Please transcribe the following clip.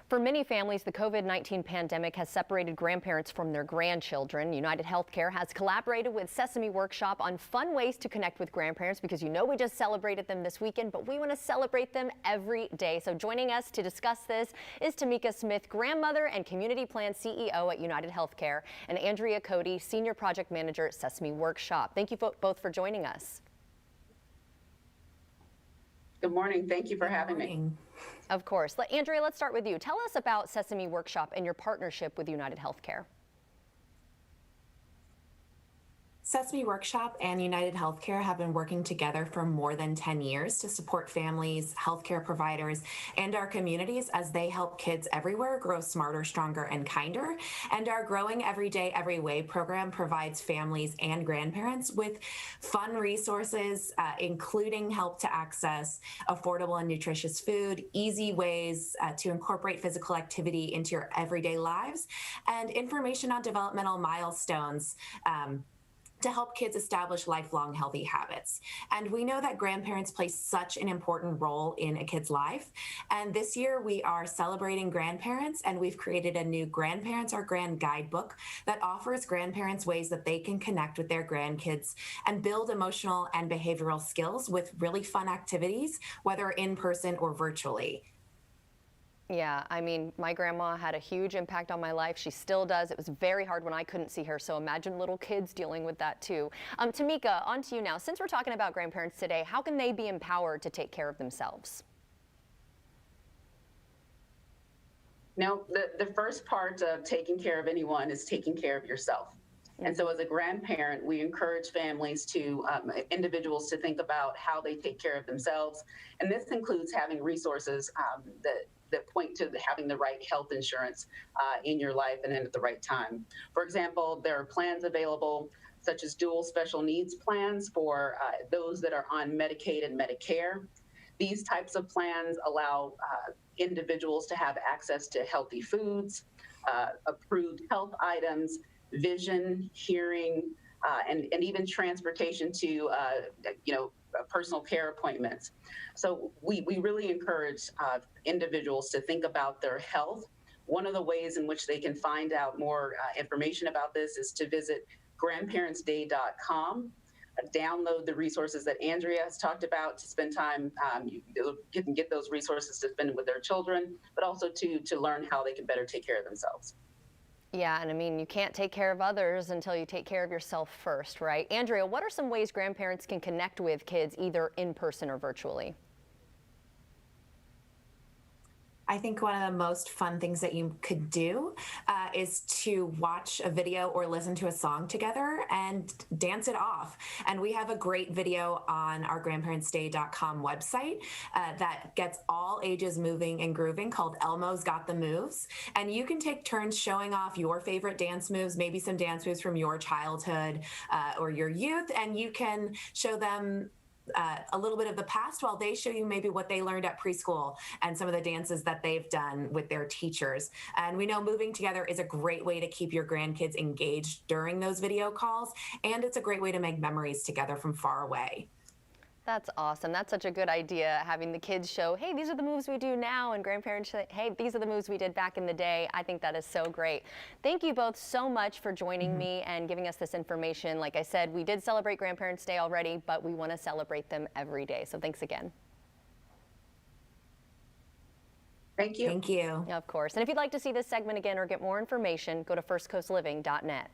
For many families, the COVID-19 pandemic has separated grandparents from their grandchildren. UnitedHealthcare has collaborated with Sesame Workshop on fun ways to connect with grandparents because we just celebrated them this weekend, but we want to celebrate them every day. So joining us to discuss this is Tamika Smith, grandmother and community plan CEO at UnitedHealthcare, and Andrea Cody, senior project manager at Sesame Workshop. Thank you both for joining us. Good morning. Thank you for having me. Of course. Andrea, let's start with you. Tell us about Sesame Workshop and your partnership with UnitedHealthcare. Sesame Workshop and UnitedHealthcare have been working together for more than 10 years to support families, healthcare providers, and our communities as they help kids everywhere grow smarter, stronger, and kinder. And our Growing Every Day, Every Way program provides families and grandparents with fun resources, including help to access affordable and nutritious food, easy ways to incorporate physical activity into your everyday lives, and information on developmental milestones to help kids establish lifelong healthy habits. And we know that grandparents play such an important role in a kid's life. And this year we are celebrating grandparents, and we've created a new Grandparents Are Grand guidebook that offers grandparents ways that they can connect with their grandkids and build emotional and behavioral skills with really fun activities, whether in person or virtually. Yeah, I mean, my grandma had a huge impact on my life. She still does. It was very hard when I couldn't see her, so imagine little kids dealing with that too. Tamika, on to you now. Since we're talking about grandparents today, how can they be empowered to take care of themselves? Now, the first part of taking care of anyone is taking care of yourself. And so as a grandparent, we encourage families to, individuals to think about how they take care of themselves. And this includes having resources that point to having the right health insurance in your life and at the right time. For example, there are plans available such as dual special needs plans for those that are on Medicaid and Medicare. These types of plans allow individuals to have access to healthy foods, approved health items, vision, hearing, and even transportation to, personal care appointments. So we really encourage individuals to think about their health. One of the ways in which they can find out more information about this is to visit grandparentsday.com. Download the resources that Andrea has talked about to spend time. You can get those resources to spend with their children, but also to learn how they can better take care of themselves. Yeah, and I mean, you can't take care of others until you take care of yourself first, right? Andrea, what are some ways grandparents can connect with kids either in person or virtually? I think one of the most fun things that you could do is to watch a video or listen to a song together and dance it off. And we have a great video on our grandparentsday.com website that gets all ages moving and grooving called Elmo's Got the Moves. And you can take turns showing off your favorite dance moves, maybe some dance moves from your childhood or your youth, and you can show them a little bit of the past while they show you maybe what they learned at preschool and some of the dances that they've done with their teachers. And we know moving together is a great way to keep your grandkids engaged during those video calls, and it's a great way to make memories together from far away. That's awesome. That's such a good idea, having the kids show, hey, these are the moves we do now, and grandparents say, hey, these are the moves we did back in the day. I think that is so great. Thank you both so much for joining me and giving us this information. Like I said, we did celebrate Grandparents' Day already, but we want to celebrate them every day. So thanks again. Thank you. Thank you. Of course. And if you'd like to see this segment again or get more information, go to firstcoastliving.net.